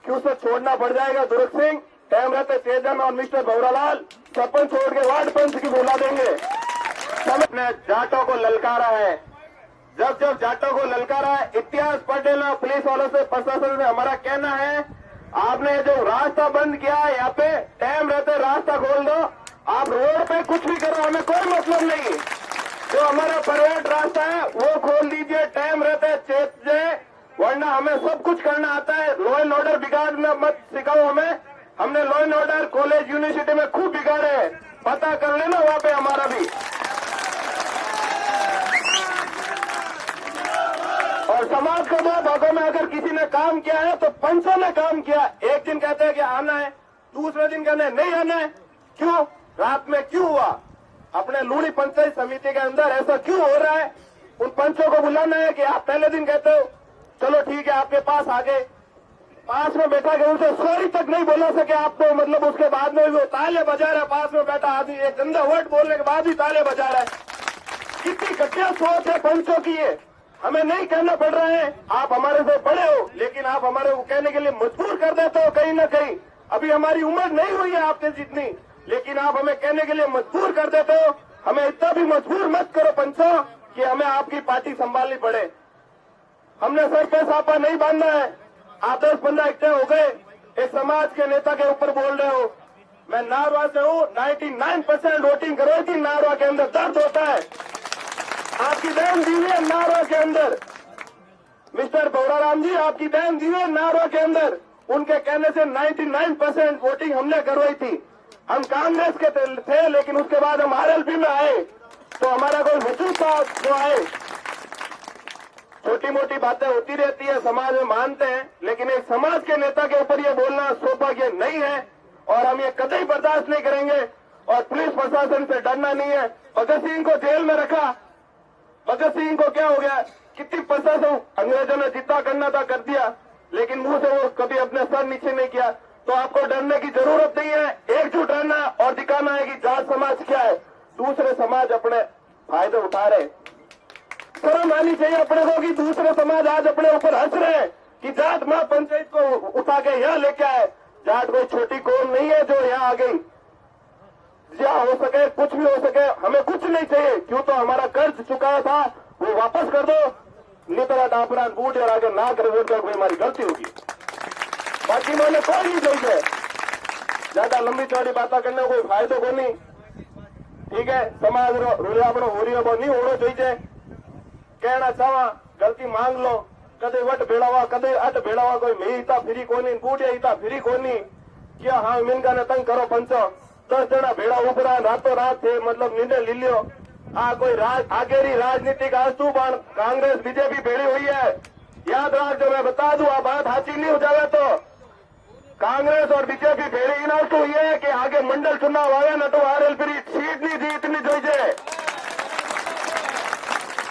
क्यों से छोड़ना पड़ जाएगा दुर्ग सिंह, टाइम रहते तेजन और मिस्टर भवरालाल सरपंच छोड़ के वार्ड पंच की बुला देंगे। अपने जाटों को ललकारा है, जब जब जाटों को ललकारा है, इतिहास पढ़ लेना पुलिस वालों से, प्रशासन से। हमारा कहना है आपने जो रास्ता बंद किया है यहाँ पे, टाइम रहते रास्ता खोल दो। आप रोड पे कुछ भी करो, हमें कोई मतलब नहीं। जो हमारा प्राइवेट रास्ता है वो खोल दीजिए, टाइम रहते चेत जाए, वरना हमें सब कुछ करना आता है। लॉ एंड ऑर्डर बिगाड़ना मत सिखाओ हमें, हमने law and order college university में खूब बिगाड़े हैं, पता कर लेना वहां पे हमारा भी। और समाज के दो भागों में अगर किसी ने काम किया है तो पंचों ने काम किया। एक दिन कहते हैं कि आना है, दूसरे दिन कहते हैं नहीं आना है। क्यों? रात में क्यों हुआ? अपने लूणी पंचायत समिति के अंदर ऐसा क्यों हो रहा है? उन पंचों को बुलाना है कि आप पहले दिन कहते हो चलो ठीक है आपके पास आ गए, पास में बैठा के उनसे सॉरी तक नहीं बोला सके आप, तो मतलब उसके बाद में वो ताले बजा रहा है। पास में बैठा आदमी एक गंदा वर्ड बोलने के बाद भी ताले बजा रहा है। कितनी घटिया सोच है पंचों की ये। हमें नहीं कहना पड़ रहा है, आप हमारे से बड़े हो, लेकिन आप हमारे को कहने के लिए मजबूर कर देते हो कहीं ना कहीं। अभी हमारी उम्र नहीं हुई है आपसे जितनी, लेकिन आप हमें कहने के लिए मजबूर कर देते हो। हमें इतना भी मजबूर मत करो पंचों कि हमें आपकी पार्टी संभालनी पड़े। हमने सर पे सापा नहीं बांधना है। आप 10-15 इकट्ठे हो गए, इस समाज के नेता के ऊपर बोल रहे हो। मैं नारवा से हूँ, 99% वोटिंग करो थी, नारवा के अंदर दर्द होता है। आपकी बहन दीवी है नारवा के अंदर, मिस्टर भवराराम जी आपकी बहन दीवी है नारवा के अंदर। उनके कहने से 99% वोटिंग हमने करवाई थी। हम कांग्रेस के थे, लेकिन उसके बाद हम आरएलपी में आए, तो हमारा कोई वजूद था जो आए। छोटी मोटी बातें होती रहती है, समाज में मानते हैं, लेकिन एक समाज के नेता के ऊपर ये बोलना सौभाग्य नहीं है और हम ये कतई बर्दाश्त नहीं करेंगे। और पुलिस प्रशासन से डरना नहीं है। भगत सिंह को जेल में रखा, भगत सिंह को क्या हो गया? कितनी प्रशासन अंग्रेजों ने जितना करना था कर दिया, लेकिन मुंह से वो कभी अपने सर नीचे नहीं किया। तो आपको डरने की जरूरत नहीं है, एकजुट रहना और दिखाना है कि जाट समाज क्या है। दूसरे समाज अपने फायदे उठा रहे, शर्म आनी चाहिए अपने को कि दूसरे समाज आज अपने ऊपर हंस रहे हैं कि जाट मां पंचायत को उठा के यहाँ लेके आए। जाट कोई छोटी कौम नहीं है जो यहाँ आ गई। जहाँ हो सके कुछ भी हो सके, हमें कुछ नहीं चाहिए। क्यों? तो हमारा कर्ज चुकाया था वो वापस कर दो। नितरा डापरान बूढ़ और आगे ना करे वोट कोई हमारी गलती होगी, बाकी मैंने कोई नहीं चाहिए। ज्यादा लंबी चौड़ी बातें करने कोई फायदो को नहीं। ठीक है, समाज रोलियापड़ो हो रही नहीं होना चाहिए। कहना चाहवा गलती मांग लो, कदे वट भेड़ावा कदे अट भेड़ावा, कोई मैं हिता फिरी कोनी बूढ़िया हिता फिरी कोनी। क्या हाँ मिनका ने तंग करो पंचो, 10 जना भेड़ा उभरा रातों रात थे, मतलब निर्णय ले लियो। कोई आगेरी राजनीतिक आस्तू बाण कांग्रेस बीजेपी भेड़ी हुई है। याद रख जो मैं बता दूं, आप बात हाथी नहीं हो जावे तो कांग्रेस और बीजेपी भेड़ी इन आस्तू हुई है कि आगे मंडल चुनाव आवे न तो आरएलपी सीट नहीं जीतनी चाहिए।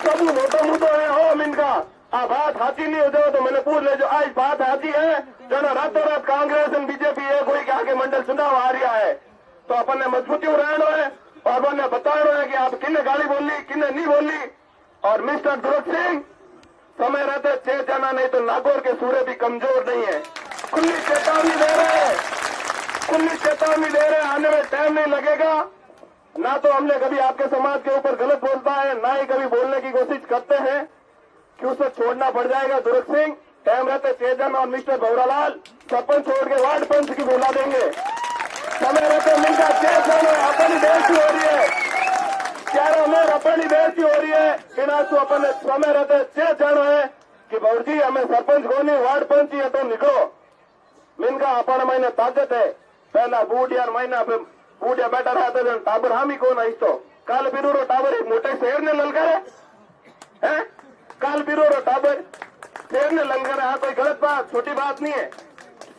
सब मोटो मुद्दो है हो मिनका, आप बात हाथी नहीं हो जाओ तो मैंने पूछ ले। जो आज बात हाथी है जना रातों रात कांग्रेस और बीजेपी एक हुई कि आगे मंडल चुनाव आ रहा है, तो अपन ने मजबूती रहना है और अपन ने बताना है कि आप किन्ने गाली बोली किन्ने नहीं बोली। और मिस्टर दुर्ग सिंह समय रहते 6 जना, नहीं तो नागौर के सूर्य भी कमजोर नहीं है। खुली चेतावनी दे रहे हैं, खुली चेतावनी दे रहे हैं, आने में टाइम नहीं लगेगा। ना तो हमने कभी आपके समाज के ऊपर गलत बोलता है, ना ही कभी बोलने की कोशिश करते हैं। क्यों से छोड़ना पड़ जाएगा दुर्ग सिंह, टाइम रहते तेजन और मिस्टर भवरालाल सरपंच छोड़ के वार्ड पंच की बुला देंगे। समय रहते मिलकर अपनी बेइज्जती हो रही है, चारों में अपनी बेइज्जती हो रही है। बिना तो अपन समय रहते 6 जन है कि भौजी हमें सरपंच को नहीं वार्ड पंच ही तो निकलो। मिनका अपन महीने ताकत है, पहला बूढ़िया महीना बूढ़िया बैठा रहा था टाबर हामी कौन आई तो काल बिरू टाबर एक मोटे शहर ने ललकारे है, काल बिरू टाबर शहर ने ललकारे। हाँ कोई गलत बात छोटी बात नहीं है,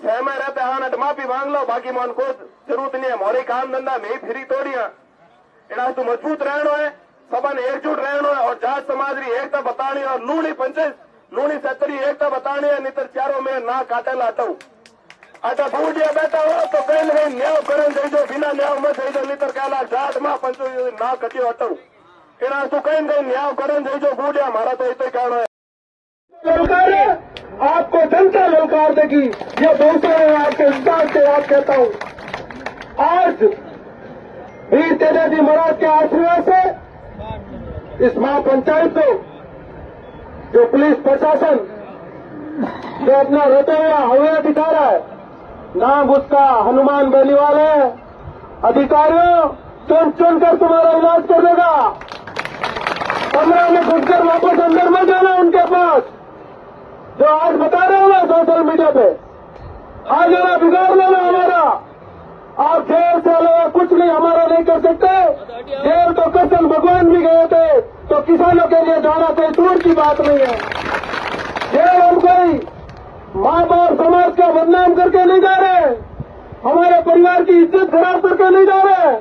शहर में रहते हाँ नट माफी मांग लो, बाकी मन को जरूरत नहीं है। मोरे काम धंधा में फिरी तोड़िया इना तो मजबूत रहना है, सबन एकजुट रहना है और जाट समाज की एकता बतानी और लूणी पंचायत लूणी सत्तरी एकता बतानी है। नितर चारों में ना काटेला हटाऊ अच्छा बूढ़िया बैठा हो तो कहीं न कहीं न्याय करें दो, बिना न्याय में दे दो। नितर कहला जाट में पंचो ना कटियो हटाऊ इना तो कहीं न कहीं न्याय करें दो बूढ़िया, हमारा तो इतना कहना है। आपको जनता ललकार देगी। ये दूसरे आपके इंसान से बात कहता हूं। आज वीर तेजाजी महाराज के आशीर्वाद से इस महापंचायत को जो पुलिस प्रशासन जो अपना रोता हुआ हवा दिखा रहा है, नाम उसका हनुमान बेनीवाल है। अधिकारियों चुन चुन कर तुम्हारा इलाज कर देगा। कमरा में घुसकर वापस अंदर मत जाना उनके पास, जो आज बता रहे हो ना सोशल मीडिया पे। आज जरा बिगाड़ लेना हमारा। आप जेल से अलावा कुछ नहीं हमारा नहीं कर सकते। जेल तो कसम भगवान भी गए थे, तो किसानों के लिए जाना कोई दूर की बात नहीं है। जेल हम कोई माँ बाप समाज का बदनाम करके नहीं जा रहे, हमारे परिवार की इज्जत खराब करके नहीं जा रहे,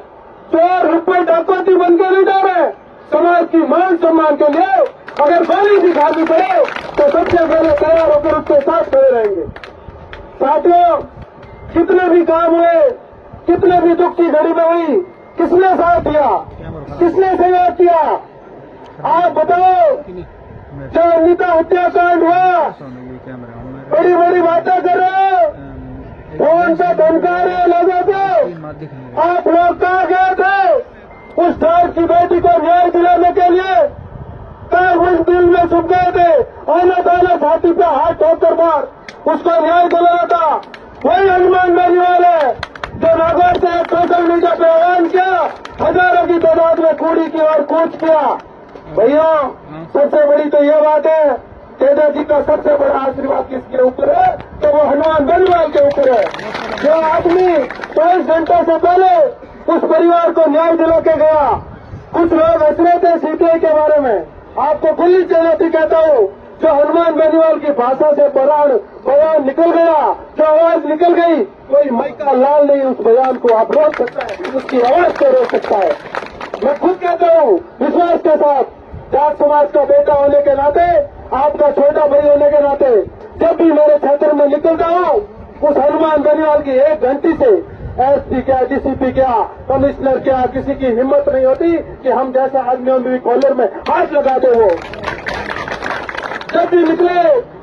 चोर रुपये डकैती बन के नहीं जा रहे। समाज की मान सम्मान के लिए अगर गोली भी खानी पड़े तो सबसे पहले तैयार होकर उसके साथ खड़े रहेंगे। साथियों, कितने भी काम हुए, कितने भी दुख की घड़ी में हुई, किसने साथ दिया, किसने सहयोग किया? आप बताओ। जो अनिता हत्याकांड हुआ, बड़ी बड़ी बातें कर रहे हो, कौन सा धमका रहे हो लोगों को? आप लोग कहाँ गए थे उस दास की बेटी को न्याय दिलाने के लिए? कहाँ उस दिल में छुप गए थे? आना दाना छाती पे हाथ ठोकर मार उसको न्याय दिलाना था। वही हनुमान बेनीवाल है जो नागौर से सोशल मीडिया पे ऐलान किया, हजारों की तादाद में कूड़ी की और कूच किया। भैया, सबसे बड़ी तो ये बात है, तेजा जी का सबसे बड़ा आशीर्वाद किसके ऊपर है? तो वो हनुमान बेनीवाल के ऊपर है। जो आदमी 24 घंटों से पहले उस परिवार को न्याय दिला के गया। कुछ लोग हंस रहे थे सीबीआई के बारे में, आपको खुली चुनौती कहता हूँ, जो हनुमान बेनीवाल की भाषा से बयान निकल गया, जो आवाज निकल गई, कोई मई का लाल नहीं उस बयान को आप रोक सकता है, उसकी आवाज को रोक सकता है। मैं खुद कहता हूँ विश्वास के साथ, जाट समाज का बेटा होने के नाते, आपका छोटा भाई होने के नाते, जब भी मेरे क्षेत्र में निकलता हूँ, उस हनुमान बेनीवाल की एक घंटी से एसपी क्या, डीसीपी क्या, कमिश्नर क्या, किसी की हिम्मत नहीं होती कि हम जैसा आदमियों में भी कॉलर में हाथ लगा दे। वो जब भी निकले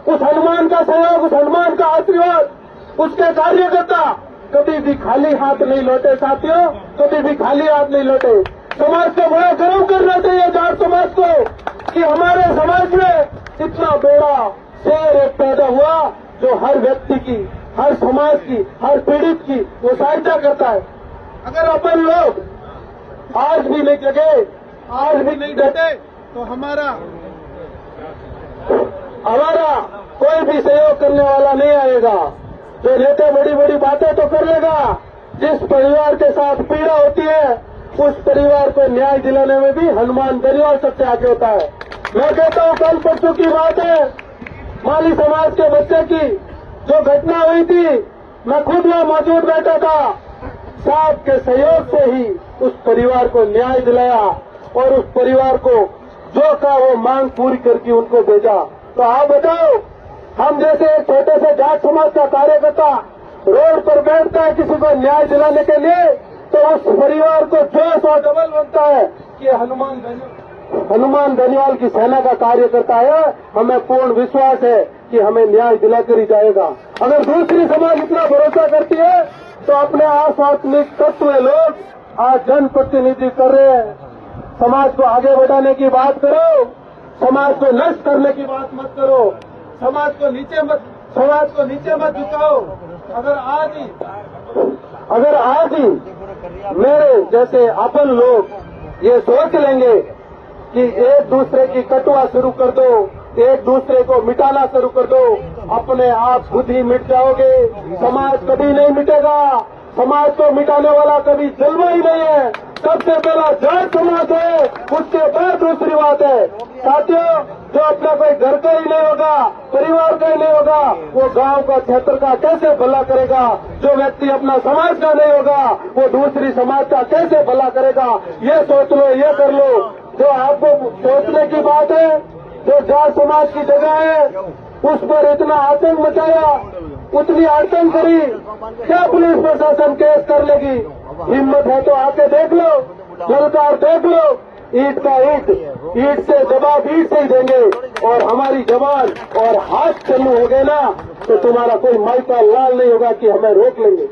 उस हनुमान का सहयोग, उस हनुमान का आशीर्वाद, उसके कार्यकर्ता कभी भी खाली हाथ नहीं लौटे। साथियों, कभी भी खाली हाथ नहीं लौटे। समाज को बड़ा गर्व करना चाहिए जाट समाज को कि हमारे समाज में इतना बड़ा शेर एक पैदा हुआ जो हर व्यक्ति की, हर समाज की, हर पीड़ित की वो सहायता करता है। अगर अपन लोग आज भी नहीं जगे, आज भी नहीं डटे, तो हमारा कोई भी सहयोग करने वाला नहीं आएगा। जो नेता बड़ी बड़ी बातें तो कर लेगा, जिस परिवार के साथ पीड़ा होती है उस परिवार को न्याय दिलाने में भी हनुमान बेनीवाल सबसे आगे होता है। मैं कहता हूँ, कल परसों की बात है, माली समाज के बच्चे की जो घटना हुई थी, मैं खुद वहां मौजूद बैठा था। साहब के सहयोग से ही उस परिवार को न्याय दिलाया और उस परिवार को जो का वो मांग पूरी करके उनको भेजा। तो आप बताओ, हम जैसे एक छोटे से जाट समाज का कार्यकर्ता रोड पर बैठता है किसी को न्याय दिलाने के लिए, तो उस परिवार को जोश और डबल बनता है कि हनुमान बेनीवाल की सेना का कार्यकर्ता है, हमें पूर्ण विश्वास है कि हमें न्याय दिलाकर ही जाएगा। अगर दूसरी समाज इतना भरोसा करती है तो अपने आध्यात्मिक तत्व लोग आज जनप्रतिनिधि कर रहे हैं। समाज को आगे बढ़ाने की बात करो, समाज को नष्ट करने की बात मत करो, समाज को नीचे मत झुकाओ। अगर आज ही मेरे जैसे अपन लोग ये सोच लेंगे कि एक दूसरे की कटुआ शुरू कर दो, एक दूसरे को मिटाना शुरू कर दो, अपने आप खुद ही मिट जाओगे। समाज कभी नहीं मिटेगा। समाज को मिटाने वाला कभी जलवा ही नहीं है। सबसे पहला जाट समाज है, उसके बाद दूसरी बात है। साथियों, जो अपना कोई घर का ही नहीं होगा, परिवार का ही नहीं होगा, वो गांव का, क्षेत्र का कैसे भला करेगा? जो व्यक्ति अपना समाज का नहीं होगा, वो दूसरी समाज का कैसे भला करेगा? ये सोच लो, ये कर लो। जो आपको सोचने की बात है, जो जाट समाज की जगह है, उस पर इतना आतंक मचाया, उतनी अड़चन करी, क्या पुलिस प्रशासन केस कर लेगी? हिम्मत है तो आके देख लो, ललकार देख लो। ईट का ईट से जवाब ईट से ही देंगे। और हमारी जवान और हाथ चालू हो गए ना तो तुम्हारा कोई माइका लाल नहीं होगा कि हमें रोक लेंगे।